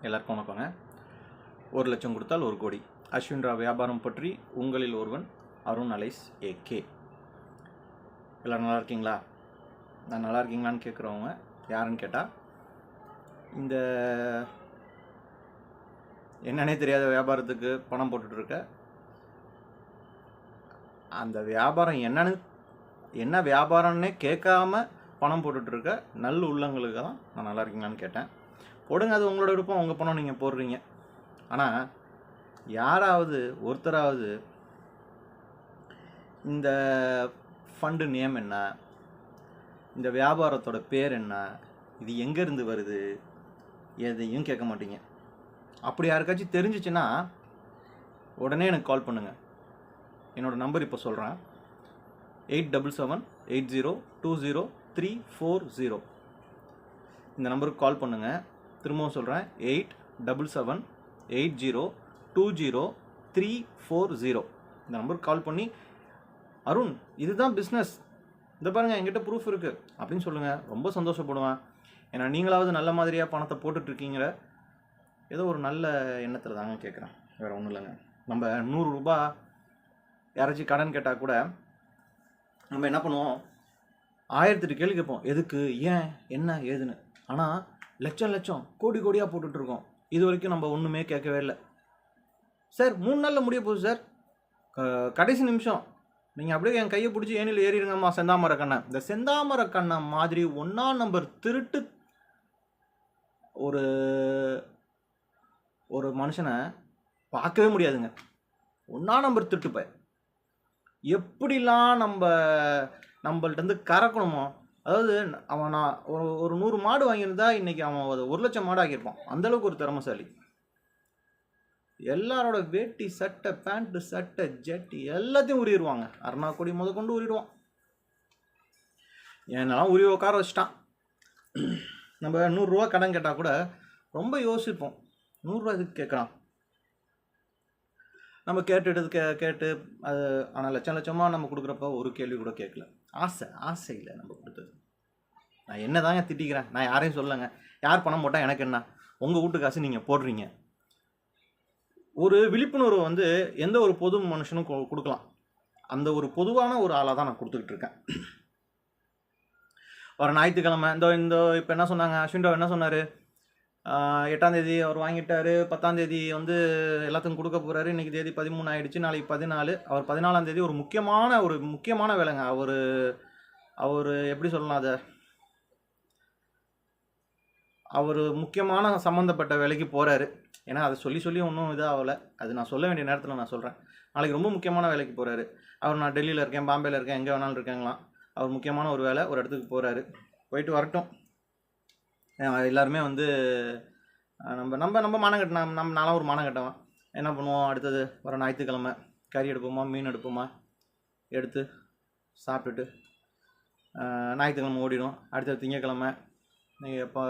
எல்லாருக்கும் வணக்கங்க. 1 லட்சம் கொடுத்தால் 1 கோடி அஸ்வின் ராவ் வியாபாரம் பற்றி உங்களில் ஒருவன் அருண் அலைஸ் ஏகே. எல்லோரும் நல்லா இருக்கீங்களா? நான் நல்லா இருக்கீங்களான்னு கேட்குறவங்க யாருன்னு கேட்டால், இந்த என்னன்னே தெரியாத வியாபாரத்துக்கு பணம் போட்டுட்ருக்க, அந்த வியாபாரம் என்ன வியாபாரம்னே கேட்காம பணம் போட்டுட்ருக்க நல்ல உள்ளங்களுக்கு தான் நான் நல்லா இருக்கீங்களான்னு கேட்டேன். போடுங்க, அது உங்களோட விருப்பம், உங்கள் பணம் நீங்கள் போடுறீங்க. ஆனால் யாராவது ஒருத்தராவது இந்த ஃபண்டு நேம் என்ன, இந்த வியாபாரத்தோட பேர் என்ன, இது எங்கேருந்து வருது, எதையும் கேட்க மாட்டீங்க. அப்படி யாருக்காச்சும் தெரிஞ்சிச்சுன்னா உடனே எனக்கு கால் பண்ணுங்கள். என்னோடய நம்பர் இப்போ சொல்கிறேன், 8778020340. இந்த நம்பருக்கு கால் பண்ணுங்கள். திரும்பவும் சொல்கிறேன், 8778020340. இந்த நம்பருக்கு கால் பண்ணி, அருண் இதுதான் பிஸ்னஸ், இந்த பாருங்கள் என்கிட்ட ப்ரூஃப் இருக்குது அப்படின்னு சொல்லுங்கள். ரொம்ப சந்தோஷப்படுவேன். ஏன்னா நீங்களாவது நல்ல மாதிரியாக பணத்தை போட்டுட்ருக்கீங்கிற ஏதோ ஒரு நல்ல எண்ணத்தில் தாங்க கேட்குறேன், வேறு ஒன்றும் இல்லைங்க. நம்ம 100 ரூபா யாராச்சும் கடன் கேட்டால் கூட நம்ம என்ன பண்ணுவோம், 1008 கேள்வி கேட்போம், எதுக்கு, ஏன், என்ன, ஏதுன்னு. ஆனால் லட்சம் கோடியாக போட்டுட்ருக்கோம். இது வரைக்கும் நம்ம ஒன்றுமே கேட்கவே இல்லை. சார் 3 நாளில் முடிய போகுது சார், கடைசி நிமிஷம் நீங்கள் அப்படியே என் கையை பிடிச்சி ஏனில் ஏறிடுங்கம்மா செந்தாமரை கண்ணை. இந்த செந்தாமரை கண்ணை மாதிரி 1ஆம் நம்பர் திருட்டு ஒரு மனுஷனை பார்க்கவே முடியாதுங்க. 1ஆம் நம்பர் திருட்டுப்ப எப்படிலாம் நம்மள்ட்ட கறக்கணுமோ, அதாவது அவன் நான் ஒரு 100 மாடு வாங்கியிருந்தா இன்றைக்கி அவன் 1 லட்சம் மாடு ஆகியிருப்பான். அந்தளவுக்கு ஒரு திறமைசாலி. எல்லாரோட வேட்டி, சட்டை, பேண்ட்டு, சட்டை, ஜட்டி எல்லாத்தையும் உரிடுவாங்க. அருணா கொடி முத கொண்டு உரிடுவான். என்னெல்லாம் உரி உட்கார வச்சிட்டான். நம்ம 100 ரூபா கடன் கேட்டால் கூட ரொம்ப யோசிப்போம், 100 ரூபா இதுக்கு கேட்குறான். நம்ம கேட்டு அது, ஆனால் லட்சமாக நம்ம கொடுக்குறப்ப ஒரு கேள்வி கூட கேட்கல. ஆசை இல்லை நம்ம கொடுத்தது. நான் என்ன தாங்க திட்டிக்கிறேன், நான் யாரையும் சொல்லலைங்க. யார் பணம் போட்டால் எனக்கு என்ன, உங்கள் வீட்டு காசு நீங்கள் போடுறீங்க. ஒரு விழிப்புணர்வு எந்த ஒரு பொது மனுஷனும் கொடுக்கலாம். அந்த ஒரு பொதுவான ஒரு ஆளாக தான் நான் கொடுத்துக்கிட்டு இருக்கேன். வர ஞாயிற்றுக்கிழமை இப்போ என்ன சொன்னாங்க, அஸ்வின் ராவ் என்ன சொன்னார், 8ஆம் தேதி அவர் வாங்கிட்டார், 10ஆம் தேதி எல்லாத்துக்கும் கொடுக்க போகிறாரு. இன்றைக்கி தேதி 13 ஆகிடுச்சு, நாளைக்கு 14. அவர் 14ஆம் தேதி ஒரு முக்கியமான வேலைங்க. அவர் எப்படி சொல்லலாம், அவர் முக்கியமான சம்மந்தப்பட்ட வேலைக்கு போகிறாரு. ஏன்னா அதை சொல்லி ஒன்றும் இதாகலை, அது நான் சொல்ல வேண்டிய நேரத்தில் நான் சொல்கிறேன். நாளைக்கு ரொம்ப முக்கியமான வேலைக்கு போகிறாரு. நான் டெல்லியில் இருக்கேன், பாம்பேயில் இருக்கேன், எங்கே வேணாலும் இருக்காங்களாம். அவர் முக்கியமான ஒரு வேலை, ஒரு இடத்துக்கு போகிறாரு. போயிட்டு வரட்டும். எல்லாருமே நம்ம மானம் கட்டினா, நானும் ஒரு மானம் கட்டவன். என்ன பண்ணுவோம், அடுத்தது வர ஞாயிற்றுக்கிழமை கறி எடுப்போமா, மீன் எடுப்போமா, எடுத்து சாப்பிட்டுட்டு ஞாயிற்றுக்கிழமை ஓடிடும். அடுத்தது திங்கக்கிழமை நீங்கள் எப்போ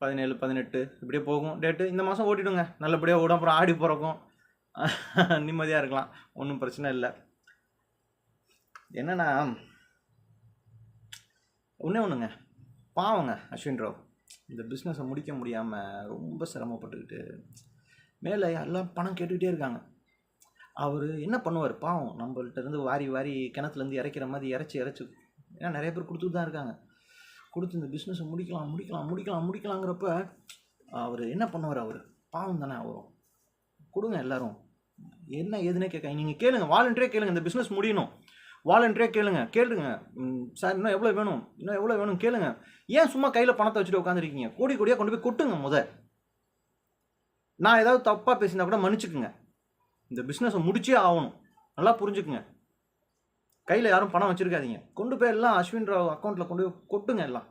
17, 18 இப்படியே போகும் டேட்டு. இந்த மாதம் ஓட்டிடுங்க, நல்லபடியாக ஓடும். அப்புறம் ஆடி பிறக்கும், நிம்மதியாக இருக்கலாம், ஒன்றும் பிரச்சனை இல்லை. என்னென்னா ஒன்றுங்க, பாவங்க அஸ்வின் ராவ் இந்த பிஸ்னஸை முடிக்க முடியாமல் ரொம்ப சிரமப்பட்டுக்கிட்டு மேலே எல்லாம் பணம் கேட்டுக்கிட்டே இருக்காங்க. அவர் என்ன பண்ணுவார் பாவம், நம்மள்ட்ட இருந்து வாரி கிணத்துலேருந்து இறைக்கிற மாதிரி இறைச்சி ஏன்னா நிறைய பேர் கொடுத்துட்டு தான் இருக்காங்க. கொடுத்து இந்த பிஸ்னஸை முடிக்கலாங்கிறப்ப அவர் என்ன பண்ணுவார், அவர் பாவம் தானே. அவரும் கொடுங்க, எல்லோரும் என்ன ஏதுன்னே கேட்க நீங்கள் கேளுங்க, வாலண்டரியாக கேளுங்க. இந்த பிஸ்னஸ் முடியணும், வாலண்டரியாக கேளுங்க. சார் இன்னும் எவ்வளோ வேணும் கேளுங்க. ஏன் சும்மா கையில் பணத்தை வச்சுட்டு உட்காந்துருக்கீங்க, கோடியாக கொண்டு போய் கொட்டுங்க. நான் ஏதாவது தப்பாக பேசினா கூட மன்னிச்சுக்குங்க. இந்த பிஸ்னஸை முடிச்சே ஆகணும், நல்லா புரிஞ்சுக்குங்க. கையில் யாரும் பணம் வச்சுருக்காதீங்க, கொண்டு போய் எல்லாம் அஸ்வின் ராவ் அக்கௌண்ட்டில் கொண்டு போய் கொட்டுங்க. எல்லாம்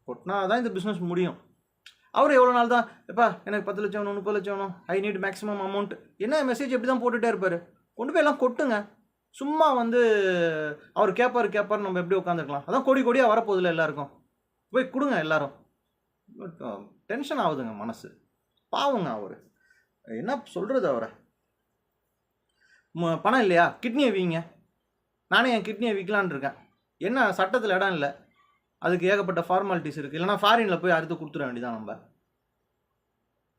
கொட்டினா தான் இந்த பிஸ்னஸ் முடியும். அவர் எவ்வளோ நாள் தான், எப்பா எனக்கு 10 லட்சம் வேணும், 30 லட்சம் வேணும், ஐ நீட் மேக்ஸிமம் அமௌண்ட், என்ன மெசேஜ் எப்படி தான் போட்டுகிட்டே இருப்பார். கொண்டு போய் எல்லாம் கொட்டுங்க. சும்மா அவர் கேட்பார் நம்ம எப்படி உட்காந்துருக்கலாம். அதான் கோடியாக வரப்போதில்ல, எல்லாருக்கும் போய் கொடுங்க எல்லாரும். டென்ஷன் ஆகுதுங்க மனசு. பாவங்க அவர், என்ன சொல்கிறது, அவரை பணம் இல்லையா, கிட்னியை வீங்க. நானே என் கிட்னியை விற்கலான் இருக்கேன். என்ன சட்டத்தில் இடம் இல்லை, அதுக்கு ஏகப்பட்ட ஃபார்மாலிட்டிஸ் இருக்குது. இல்லைனா ஃபாரினில் போய் அறுத்து கொடுத்துட வேண்டியதான் நம்ம.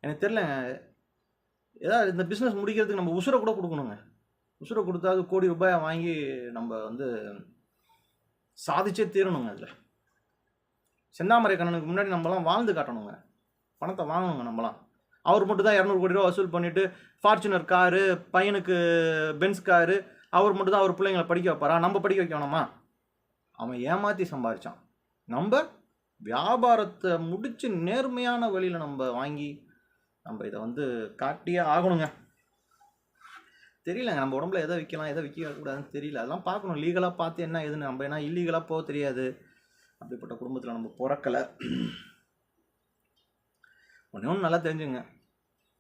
எனக்கு தெரியலங்க. ஏதாவது இந்த பிஸ்னஸ் முடிக்கிறதுக்கு நம்ம உசுரை கூட கொடுக்கணுங்க. உசுரை கொடுத்தா அது கோடி ரூபாயை வாங்கி நம்ம வந்து சாதிச்சே தீரணுங்க. அதில் செந்தாமரை கண்ணனுக்கு முன்னாடி நம்மலாம் வாழ்ந்து காட்டணுங்க. பணத்தை வாங்கணுங்க நம்மலாம். அவர் மட்டும் தான் 200 கோடி ரூபா வசூல் பண்ணிவிட்டு ஃபார்ச்சுனர் காரு, பையனுக்கு பென்ஸ் காரு, அவர் மட்டும் தான் அவர் பிள்ளைங்களை படிக்க வைப்பாரா? நம்ம படிக்க வைக்க வேணாமா? அவன் ஏமாற்றி சம்பாதிச்சான். நம்ம வியாபாரத்தை முடித்து நேர்மையான வழியில் நம்ம வாங்கி நம்ம இதை வந்து காட்டியே ஆகணுங்க. தெரியலங்க, நம்ம உடம்புல எதை விற்கலாம் எதை விற்கக்கூடாதுன்னு தெரியல. அதெல்லாம் பார்க்கணும், லீகலாக பார்த்து என்ன எதுன்னு. நம்ம ஏன்னா இல்லீகலாக போக தெரியாது. அப்படிப்பட்ட குடும்பத்தில் நம்ம பிறக்கலை. ஒன்று நல்லா தெரிஞ்சுங்க,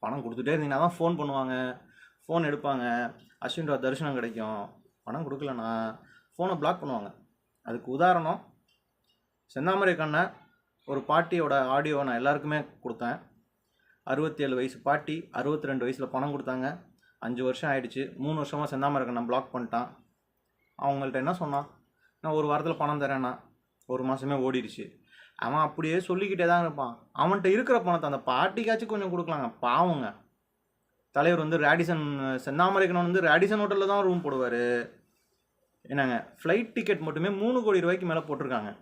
பணம் கொடுத்துட்டே இருந்தீங்கன்னா தான் ஃபோன் பண்ணுவாங்க, ஃபோன் எடுப்பாங்க, அஸ்வின் ராவ் தரிசனம் கிடைக்கும். பணம் கொடுக்கலன்னா ஃபோனை பிளாக் பண்ணுவாங்க. அதுக்கு உதாரணம் செந்தாமரை கண்ணை ஒரு பாட்டியோட ஆடியோ நான் எல்லாருக்குமே கொடுத்தேன். 67 வயசு பாட்டி 62 வயசில் பணம் கொடுத்தாங்க. 5 வருஷம் ஆயிடுச்சு. 3 வருஷமாக செந்தாமரை கண்ணை பிளாக் பண்ணிட்டான். அவங்கள்ட்ட என்ன சொன்னான்? நான் ஒரு வாரத்தில் பணம் தரேன்னா 1 மாதமே ஓடிடுச்சு. அவன் அப்படியே சொல்லிக்கிட்டே தான் இருப்பான். அவன்கிட்ட இருக்கிற பணத்தை அந்த பாட்டிக்காச்சும் கொஞ்சம் கொடுக்கலாங்க. பாவங்க. தலைவர் வந்து ரேடிசன், செந்தாமரை கண்ணன் வந்து ரேடிசன் ஹோட்டலில் தான் ரூம் போடுவார். என்னங்க, ஃப்ளைட் டிக்கெட் மட்டுமே 3 கோடி ரூபாய்க்கு மேலே போட்டிருக்காங்க.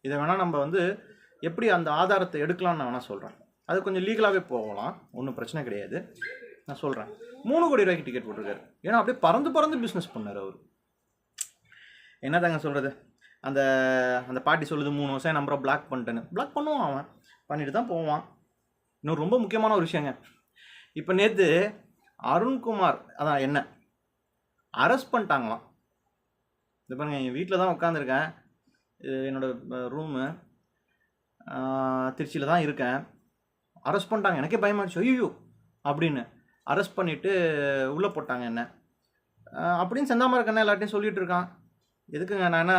இதை வேணால் நம்ம வந்து எப்படி அந்த ஆதாரத்தை எடுக்கலாம்னு நான் வேணால் சொல்கிறேன். அது கொஞ்சம் லீகலாகவே போகலாம், ஒன்றும் பிரச்சனை கிடையாது. நான் சொல்கிறேன், 3 கோடி ரூபாய்க்கு டிக்கெட் போட்டிருக்காரு. ஏன்னா அப்படியே பறந்து பிஸ்னஸ் பண்ணார் அவர். என்ன தாங்க சொல்கிறது? அந்த அந்த பாட்டி சொல்லுது 3 வருஷம் நம்பரை பிளாக் பண்ணிட்டேன்னு. பிளாக் பண்ணுவான், அவன் பண்ணிட்டு தான் போவான். இன்னும் ரொம்ப முக்கியமான ஒரு விஷயங்க, இப்போ நேற்று அருண்குமார் அதான் என்ன அரெஸ்ட் பண்ணிட்டாங்களாம். இது பாருங்க, என் வீட்டில் தான் உட்காந்துருக்கேன். என்னோடய ரூமு திருச்சியில் தான் இருக்கேன். அரெஸ்ட் பண்ணிட்டாங்க. எனக்கே பயமாகிடுச்சு, ஐயோ அப்படின்னு. அரெஸ்ட் பண்ணிவிட்டு உள்ளே போட்டாங்க என்ன அப்படின்னு செந்தாமரை கண்ணா எல்லாத்தையும் சொல்லிகிட்டு இருக்கான். எதுக்குங்க, நான் என்ன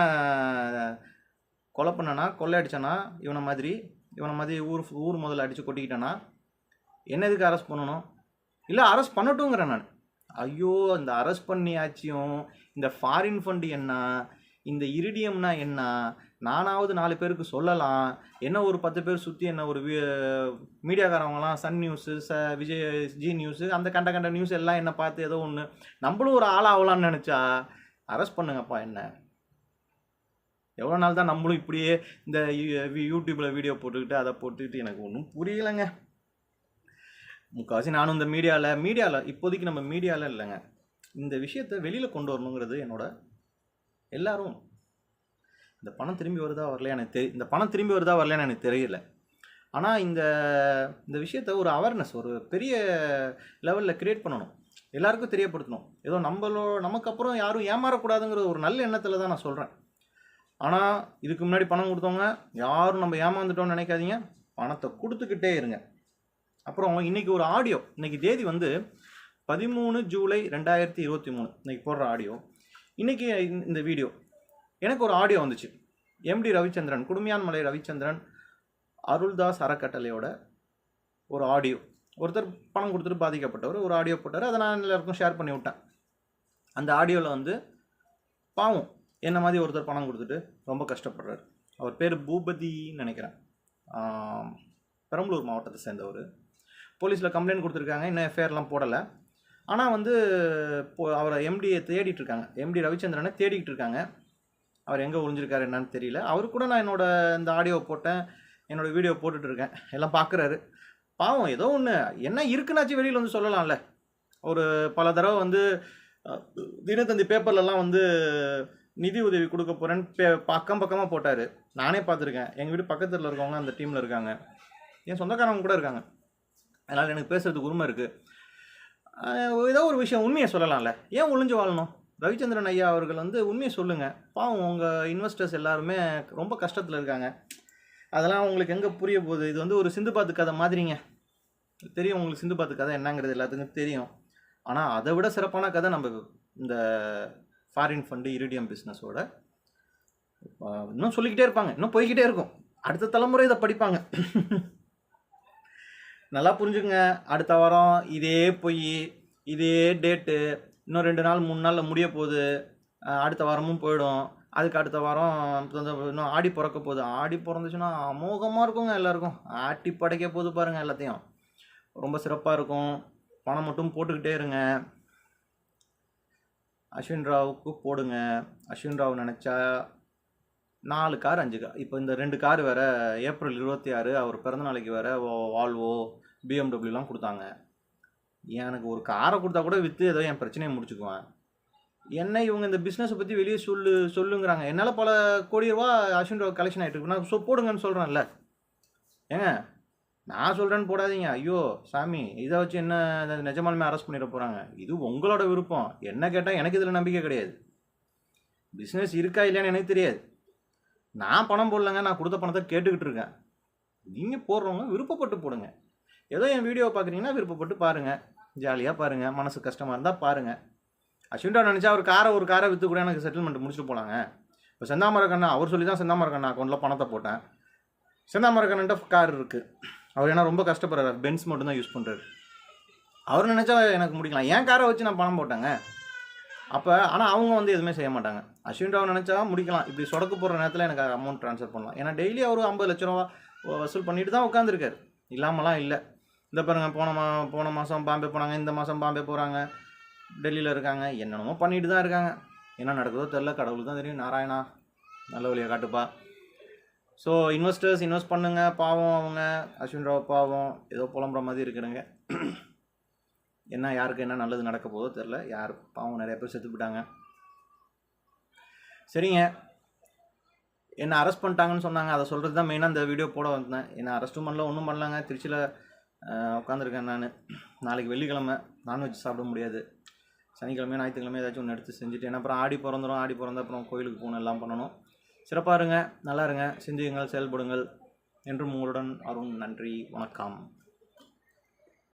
கொலை பண்ணேன்னா, கொள்ளை அடித்தேன்னா, இவனை மாதிரி ஊர் முதல்ல அடித்து கொட்டிக்கிட்டேன்னா என்ன எதுக்கு அரெஸ்ட் பண்ணணும்? இல்லை அரெஸ்ட் பண்ணட்டுங்கிறேன் நான். ஐயோ, இந்த அரெஸ்ட் பண்ணியாச்சியும் இந்த ஃபாரின் ஃபண்டு என்ன, இந்த இரிடியம்னா என்ன, நானாவது 4 பேருக்கு சொல்லலாம். என்ன ஒரு 10 பேர் சுற்றி என்ன ஒரு மீடியாக்காரவங்களாம் Sun news, Vijay Zee news, அந்த கண்ட நியூஸ் எல்லாம் என்ன பார்த்து ஏதோ ஒன்று நம்மளும் ஒரு ஆளாகலான்னு நினச்சா அரெஸ்ட் பண்ணுங்கப்பா. என்ன எவ்வளோ நாள் தான் நம்மளும் இப்படியே இந்த யூடியூப்பில் வீடியோ போட்டுக்கிட்டு அதை போட்டுக்கிட்டு? எனக்கு ஒன்றும் புரியலைங்க. முக்கால்வாசி நானும் இந்த மீடியாவில் இப்போதைக்கு நம்ம மீடியாவில் இல்லைங்க, இந்த விஷயத்தை வெளியில் கொண்டு வரணுங்கிறது என்னோட எல்லாரும். இந்த பணம் திரும்பி வருதா வரலையான்னு எனக்கு தெரியல. ஆனால் இந்த விஷயத்தை ஒரு அவேர்னஸ், ஒரு பெரிய லெவலில் க்ரியேட் பண்ணணும், எல்லாருக்கும் தெரியப்படுத்தணும். ஏதோ நமக்கு அப்புறம் யாரும் ஏமாறக்கூடாதுங்கிற ஒரு நல்ல எண்ணத்தில் தான் நான் சொல்கிறேன். ஆனால் இதுக்கு முன்னாடி பணம் கொடுத்தவங்க யாரும் நம்ம ஏமாந்துட்டோம்னு நினைக்காதீங்க. பணத்தை கொடுத்துக்கிட்டே இருங்க. அப்புறம் இன்றைக்கி ஒரு ஆடியோ, இன்றைக்கி தேதி வந்து 13 ஜூலை 2023, இன்றைக்கி போடுற ஆடியோ. இன்றைக்கி இந்த வீடியோ எனக்கு ஒரு ஆடியோ வந்துச்சு. எம்டி ரவிச்சந்திரன், குடுமியான்மலை ரவிச்சந்திரன் அருள்தாஸ் அறக்கட்டளையோட ஒரு ஆடியோ. ஒருத்தர் பணம் கொடுத்துட்டு பாதிக்கப்பட்டவர் ஒரு ஆடியோ போட்டார். அதை நான் எல்லாருக்கும் ஷேர் பண்ணி விட்டேன். அந்த ஆடியோவில் வந்து பாவம் என்ன மாதிரி ஒருத்தர் பணம் கொடுத்துட்டு ரொம்ப கஷ்டப்படுறாரு. அவர் பேர் பூபதின்னு நினைக்கிறேன், பெரம்பலூர் மாவட்டத்தை சேர்ந்தவர். போலீஸில் கம்ப்ளைண்ட் கொடுத்துருக்காங்க, இன்னும் எஃப்ஐஆர்லாம் போடலை. ஆனால் வந்து அவரை எம்டியை தேடிட்டுருக்காங்க, எம்டி ரவிச்சந்திரனை தேடிக்கிட்டு இருக்காங்க. அவர் எங்கே ஒழிஞ்சிருக்காரு என்னன்னு தெரியல. அவரு கூட நான் இந்த ஆடியோ போட்டேன், என்னோடய வீடியோ போட்டுட்ருக்கேன், எல்லாம் பார்க்குறாரு. பாவம் ஏதோ ஒன்று என்ன இருக்குன்னாச்சும் வெளியில் வந்து சொல்லலாம்ல. ஒரு பல தடவை வந்து தினத்தந்தி பேப்பர்லலாம் வந்து நிதி உதவி கொடுக்க போகிறேன்னு பக்கமாக போட்டார். நானே பார்த்துருக்கேன். எங்கள் வீடு பக்கத்தில் இருக்கவங்க அந்த டீமில் இருக்காங்க, என் சொந்தக்காரங்க கூட இருக்காங்க. அதனால் எனக்கு பேசுகிறதுக்கு உரிமை இருக்குது. ஏதோ ஒரு விஷயம் உண்மையை சொல்லலாம்ல, ஏன் ஒளிஞ்சு வாழணும்? ரவிச்சந்திரன் ஐயா அவர்கள் வந்து உண்மையை சொல்லுங்கள். பாவம் உங்கள் இன்வெஸ்டர்ஸ் எல்லாருமே ரொம்ப கஷ்டத்தில் இருக்காங்க. அதெல்லாம் உங்களுக்கு எங்கே புரிய போகுது? இது வந்து ஒரு சிந்துபாத்து கதை மாதிரிங்க. தெரியும் உங்களுக்கு சிந்துபாத்து கதை என்னங்கிறது எல்லாத்துக்கும் தெரியும். ஆனால் அதை விட சிறப்பான கதை நம்ம இந்த ஃபாரின் ஃபண்டு இரிடியம் பிஸ்னஸோட இன்னும் சொல்லிக்கிட்டே இருப்பாங்க, இன்னும் போய்கிட்டே இருக்கும். அடுத்த தலைமுறை இதை படிப்பாங்க. நல்லா புரிஞ்சுக்குங்க. அடுத்த வாரம் இதே இதே டேட்டு இன்னும் 2 நாள் 3 நாளில் முடிய போகுது. அடுத்த வாரமும் போயிடும். அதுக்கு அடுத்த வாரம் இன்னும் ஆடி பிறக்க போகுது. ஆடி பிறந்துச்சுன்னா அமோகமாக இருக்குங்க எல்லாருக்கும். ஆட்டி படைக்க போகுது பாருங்கள் எல்லாத்தையும். ரொம்ப சிறப்பாக இருக்கும். பணம் மட்டும் போட்டுக்கிட்டே இருங்க. அஸ்வின் ராவுக்கு போடுங்க. அஸ்வின் ராவ் நினச்சா 4 கார் 5 கார், இப்போ இந்த 2 கார் வேறு ஏப்ரல் 26 அவர் பிறந்தநாளைக்கு வேறு வால்வோ பிஎம்டபிள்யூலாம் கொடுத்தாங்க. எனக்கு ஒரு காரை கொடுத்தா கூட விற்று ஏதோ என் பிரச்சனையை முடிச்சுக்குவேன். என்ன இவங்க இந்த பிஸ்னஸை பற்றி வெளியே சொல்லுங்கிறாங்க. என்னால் பல கோடி ரூபா அஸ்வின் ராவ் கலெக்ஷன் ஆகிட்டு இருக்கு. நான் போடுங்கன்னு சொல்கிறேன்ல. ஏங்க நான் சொல்கிறேன்னு போடாதீங்க. ஐயோ சாமி, இதை வச்சு என்ன நிஜமாலுமே அரெஸ்ட் பண்ணிட போகிறாங்க. இது உங்களோட விருப்பம். என்ன கேட்டால் எனக்கு இதில் நம்பிக்கை கிடையாது. பிஸ்னஸ் இருக்கா இல்லையான்னு எனக்கு தெரியாது. நான் பணம் போடலங்க, நான் கொடுத்த பணத்தை கேட்டுக்கிட்டு இருக்கேன். நீங்கள் போடுறவங்க விருப்பப்பட்டு போடுங்க. ஏதோ என் வீடியோ பார்க்குறீங்கன்னா விருப்பப்பட்டு பாருங்கள், ஜாலியாக பாருங்கள். மனசு கஷ்டமாக இருந்தால் பாருங்கள். அஸ்வின் ராவ் நினச்சா ஒரு காரை விற்று கூட எனக்கு செட்டில்மெண்ட் முடிச்சுட்டு போகலாங்க. இப்போ செந்தாமரக்கண்ணா அவர் சொல்லி தான் செந்தாமரக்கண்ணா அக்கௌண்ட்டில் பணத்தை போட்டேன். செந்தாமரக்கண்ணன்ட்ட கார் இருக்குது. அவர் ஏன்னா ரொம்ப கஷ்டப்படுறாரு, பென்ஸ் மட்டும் தான் யூஸ் பண்ணுறாரு. அவர் நினச்சா எனக்கு முடிக்கலாம். ஏன் காரை வச்சு நான் பணம் போட்டேங்க. அப்போ ஆனால் அவங்க வந்து எதுவுமே செய்ய மாட்டாங்க. அஸ்வின் ராவ் நினச்சா முடிக்கலாம். இப்படி சொடக்கு போடுற நேரத்தில் எனக்கு அமௌண்ட் ட்ரான்ஸ்ஃபர் பண்ணலாம். ஏன்னா டெய்லி அவர் 50 லட்ச ரூபா வசூல் பண்ணிட்டு தான் உட்காந்துருக்காரு. இல்லாமலாம் இல்லை. இந்த பாருங்க, போன மாதம் பாம்பே போனாங்க, இந்த மாதம் பாம்பே போகிறாங்க, டெல்லியில் இருக்காங்க, என்னென்னமோ பண்ணிட்டு தான் இருக்காங்க. என்ன நடக்குதோ தெரில, கடவுளுக்கு தான் தெரியும். நாராயணா நல்ல வழியை காட்டுப்பா. ஸோ இன்வெஸ்டர்ஸ் இன்வெஸ்ட் பண்ணுங்க. பாவம் அவங்க, அஸ்வின் ராவ் பாவம், ஏதோ புலம்புற மாதிரி இருக்குதுங்க. என்ன யாருக்கு என்ன நல்லது நடக்க போதோ தெரில. யார் பாவம், நிறைய பேர் செத்து போயிட்டாங்க. சரிங்க, என்னை அரெஸ்ட் பண்ணிட்டாங்கன்னு சொன்னாங்க. அதை சொல்கிறது தான் மெயினாக இந்த வீடியோ போட வந்தேன். என்னை அரெஸ்ட்டும் பண்ணல, ஒன்றும் பண்ணலாங்க. திருச்சியில் உட்காந்துருக்கேன் நான். நாளைக்கு வெள்ளிக்கிழமை, நான்வெஜ் சாப்பிட முடியாது. சனிக்கிழமை ஞாயிற்றுக்கிழமை ஏதாச்சும் ஒன்று எடுத்து செஞ்சுட்டு, ஏன்னா அப்புறம் ஆடி பிறந்துடும். ஆடி பிறந்த அப்புறம் கோயிலுக்கு போகணும், எல்லாம் பண்ணணும். சிறப்பாக இருங்க, நல்லா இருங்க, சிந்தியுங்கள், செயல்படுங்கள். என்றும் உங்களுடன் அருண். நன்றி, வணக்கம்.